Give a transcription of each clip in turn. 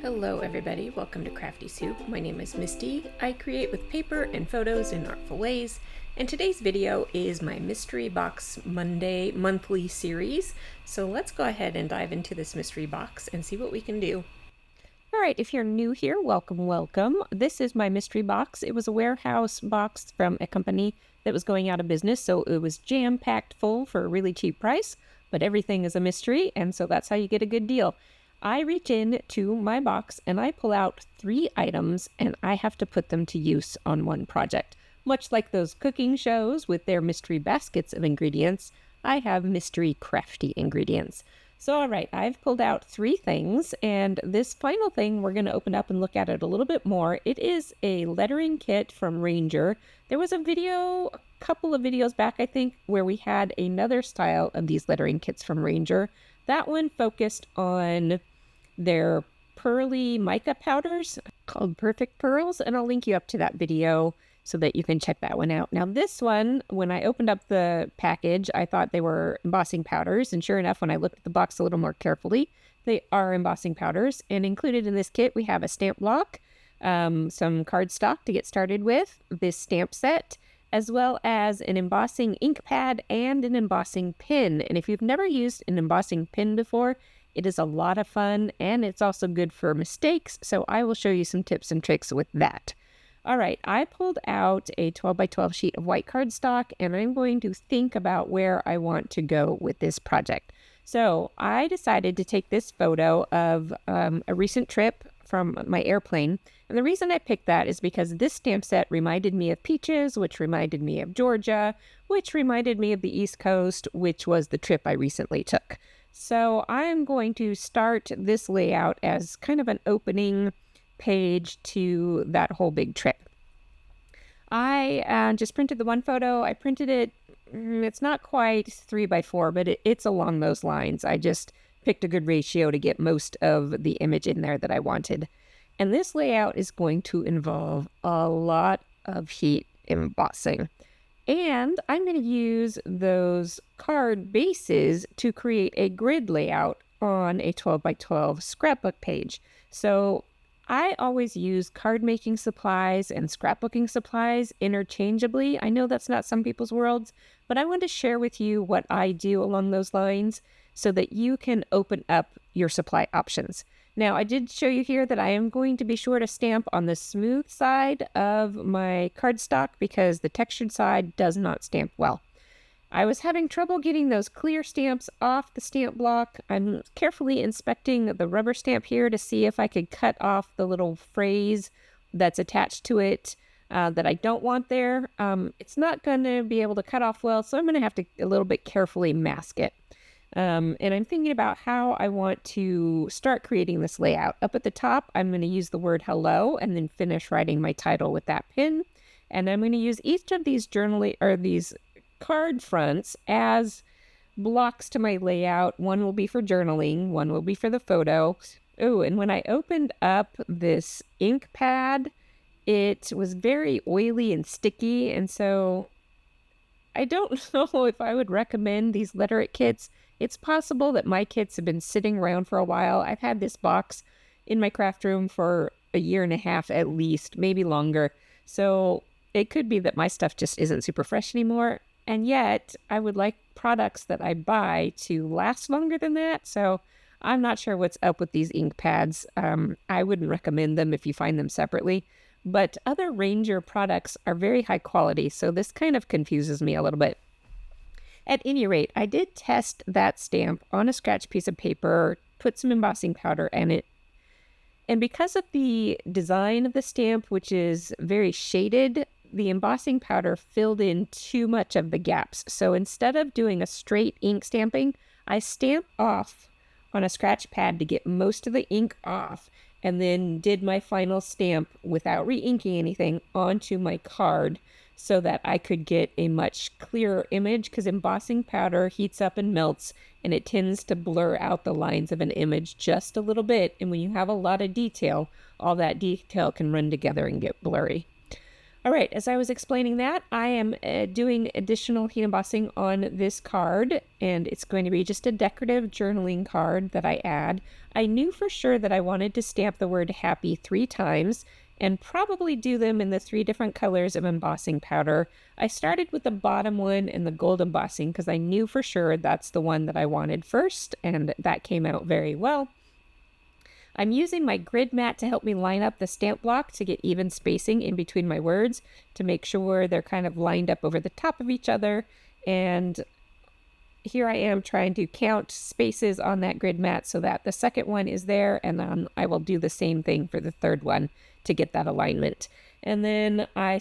Hello everybody, welcome to Crafty Soup. My name is Misty. I create with paper and photos in artful ways, and today's video is my Mystery Box Monday monthly series. So let's go ahead and dive into this mystery box and see what we can do. Alright, if you're new here, welcome. This is my mystery box. It was a warehouse box from a company that was going out of business, so it was jam-packed full for a really cheap price, but everything is a mystery, and so that's how you get a good deal. I reach into my box and I pull out 3 items and I have to put them to use on one project. Much like those cooking shows with their mystery baskets of ingredients, I have mystery crafty ingredients. So all right, I've pulled out 3 things, and this final thing we're going to open up and look at it a little bit more. It is a lettering kit from Ranger. There was a couple of videos back, I think, where we had another style of these lettering kits from Ranger. That one focused on their pearly mica powders called Perfect Pearls, and I'll link you up to that video so that you can check that one out. Now this one, when I opened up the package, I thought they were embossing powders, and sure enough, when I looked at the box a little more carefully, they are embossing powders. And included in this kit, we have a stamp block, some cardstock to get started with, this stamp set, as well as an embossing ink pad and an embossing pin. And if you've never used an embossing pin before, it is a lot of fun, and it's also good for mistakes, so I will show you some tips and tricks with that. All right, I pulled out a 12 by 12 sheet of white cardstock, and I'm going to think about where I want to go with this project. So I decided to take this photo of a recent trip from my airplane. And the reason I picked that is because this stamp set reminded me of Peaches, which reminded me of Georgia, which reminded me of the East Coast, which was the trip I recently took. So I'm going to start this layout as kind of an opening page to that whole big trip. I just printed the one photo. I printed it, it's not quite 3 by 4, but it's along those lines. I just picked a good ratio to get most of the image in there that I wanted. And this layout is going to involve a lot of heat embossing. And I'm going to use those card bases to create a grid layout on a 12 by 12 scrapbook page. So I always use card making supplies and scrapbooking supplies interchangeably. I know that's not some people's worlds, but I want to share with you what I do along those lines so that you can open up your supply options. Now, I did show you here that I am going to be sure to stamp on the smooth side of my cardstock because the textured side does not stamp well. I was having trouble getting those clear stamps off the stamp block. I'm carefully inspecting the rubber stamp here to see if I could cut off the little phrase that's attached to it that I don't want there. It's not going to be able to cut off well, so I'm going to have to a little bit carefully mask it. And I'm thinking about how I want to start creating this layout. Up at the top, I'm going to use the word hello and then finish writing my title with that pin. And I'm going to use each of these these card fronts as blocks to my layout. One will be for journaling, one will be for the photo. Oh, and when I opened up this ink pad, it was very oily and sticky, and so I don't know if I would recommend these letter-it kits. It's possible that my kits have been sitting around for a while. I've had this box in my craft room for a year and a half at least, maybe longer. So it could be that my stuff just isn't super fresh anymore. And yet I would like products that I buy to last longer than that. So I'm not sure what's up with these ink pads. I wouldn't recommend them if you find them separately. But other Ranger products are very high quality, so this kind of confuses me a little bit. At any rate, I did test that stamp on a scratch piece of paper, put some embossing powder in it, and because of the design of the stamp, which is very shaded, the embossing powder filled in too much of the gaps. So instead of doing a straight ink stamping, I stamped off on a scratch pad to get most of the ink off, and then did my final stamp without re-inking anything onto my card so that I could get a much clearer image, because embossing powder heats up and melts, and it tends to blur out the lines of an image just a little bit. And when you have a lot of detail, all that detail can run together and get blurry. All right, as I was explaining that, I am doing additional heat embossing on this card, and it's going to be just a decorative journaling card that I add. I knew for sure that I wanted to stamp the word happy 3 times and probably do them in the 3 different colors of embossing powder. I started with the bottom one and the gold embossing because I knew for sure that's the one that I wanted first, and that came out very well. I'm using my grid mat to help me line up the stamp block to get even spacing in between my words to make sure they're kind of lined up over the top of each other. And here I am trying to count spaces on that grid mat so that the second one is there, and then I will do the same thing for the third one to get that alignment. And then I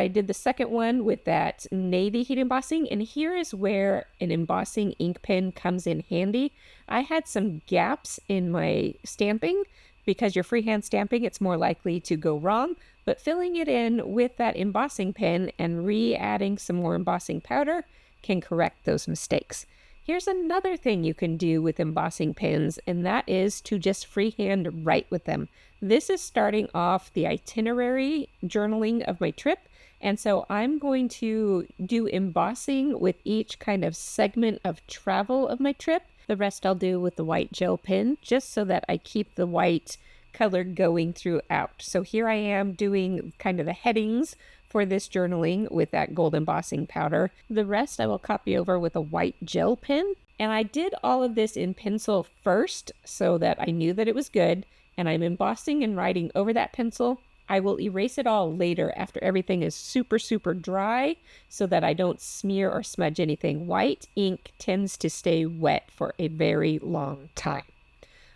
did the second one with that navy heat embossing, and here is where an embossing ink pen comes in handy. I had some gaps in my stamping because you're freehand stamping, it's more likely to go wrong, but filling it in with that embossing pen and re-adding some more embossing powder can correct those mistakes. Here's another thing you can do with embossing pens, and that is to just freehand write with them. This is starting off the itinerary journaling of my trip, and so I'm going to do embossing with each kind of segment of travel of my trip. The rest I'll do with the white gel pen, just so that I keep the white color going throughout. So here I am doing kind of the headings for this journaling with that gold embossing powder. The rest I will copy over with a white gel pen. And I did all of this in pencil first so that I knew that it was good. And I'm embossing and writing over that pencil. I will erase it all later after everything is super, super dry so that I don't smear or smudge anything. White ink tends to stay wet for a very long time.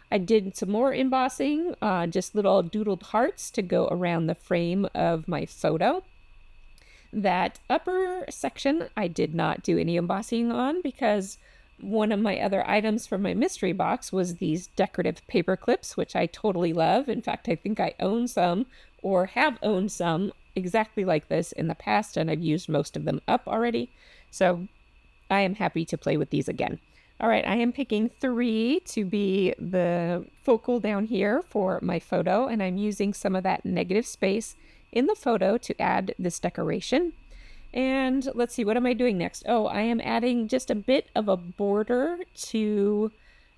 I did some more embossing, just little doodled hearts to go around the frame of my photo. That upper section I did not do any embossing on because one of my other items from my mystery box was these decorative paper clips, which I totally love. In fact, I think I own some or have owned some exactly like this in the past, and I've used most of them up already. So I am happy to play with these again. All right, I am picking 3 to be the focal down here for my photo, and I'm using some of that negative space in the photo to add this decoration. And let's see, what am I doing next? Oh, I am adding just a bit of a border to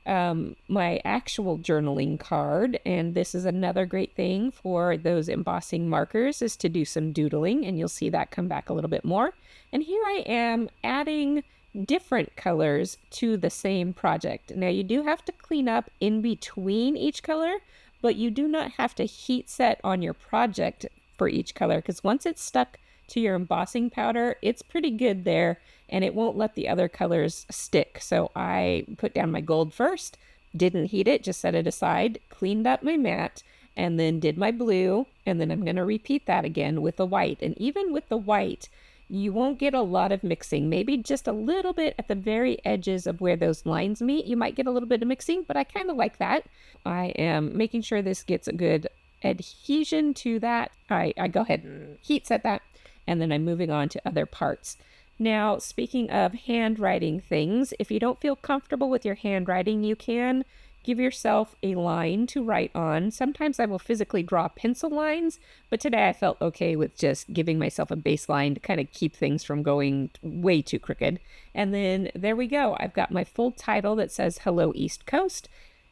my actual journaling card. And this is another great thing for those embossing markers, is to do some doodling, and you'll see that come back a little bit more. And here I am adding different colors to the same project. Now you do have to clean up in between each color, but you do not have to heat set on your project for each color, because once it's stuck to your embossing powder, it's pretty good there and it won't let the other colors stick. So I put down my gold first, didn't heat it, just set it aside, cleaned up my mat, and then did my blue, and then I'm going to repeat that again with the white. And even with the white, you won't get a lot of mixing, maybe just a little bit at the very edges of where those lines meet. You might get a little bit of mixing, but I kind of like that. I am making sure this gets a good adhesion to that. I go ahead and heat set that, and then I'm moving on to other parts. Now, speaking of handwriting things, if you don't feel comfortable with your handwriting, you can give yourself a line to write on. Sometimes I will physically draw pencil lines, but today I felt okay with just giving myself a baseline to kind of keep things from going way too crooked. And then there we go. I've got my full title that says Hello East Coast.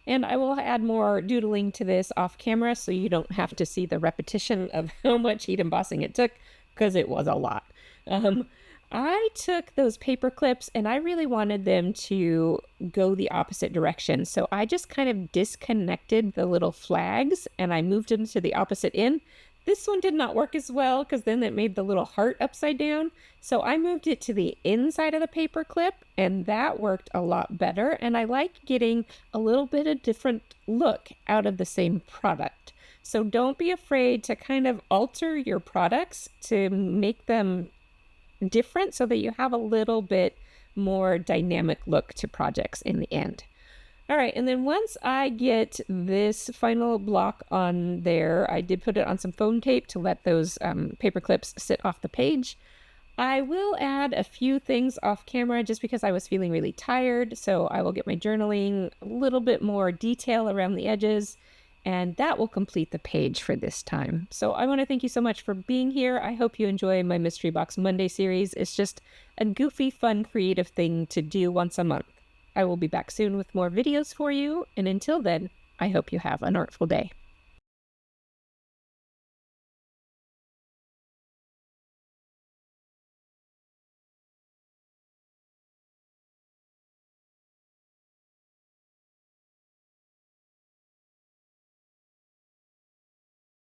And I will add more doodling to this off camera so you don't have to see the repetition of how much heat embossing it took, because it was a lot. I took those paper clips and I really wanted them to go the opposite direction. So I just kind of disconnected the little flags and I moved them to the opposite end. This one did not work as well because then it made the little heart upside down. So I moved it to the inside of the paper clip and that worked a lot better. And I like getting a little bit of different look out of the same product. So don't be afraid to kind of alter your products to make them different so that you have a little bit more dynamic look to projects in the end. All right, and then once I get this final block on there, I did put it on some foam tape to let those paper clips sit off the page. I will add a few things off camera just because I was feeling really tired, so I will get my journaling a little bit more detail around the edges. And that will complete the page for this time. So I want to thank you so much for being here. I hope you enjoy my Mystery Box Monday series. It's just a goofy, fun, creative thing to do once a month. I will be back soon with more videos for you. And until then, I hope you have an artful day.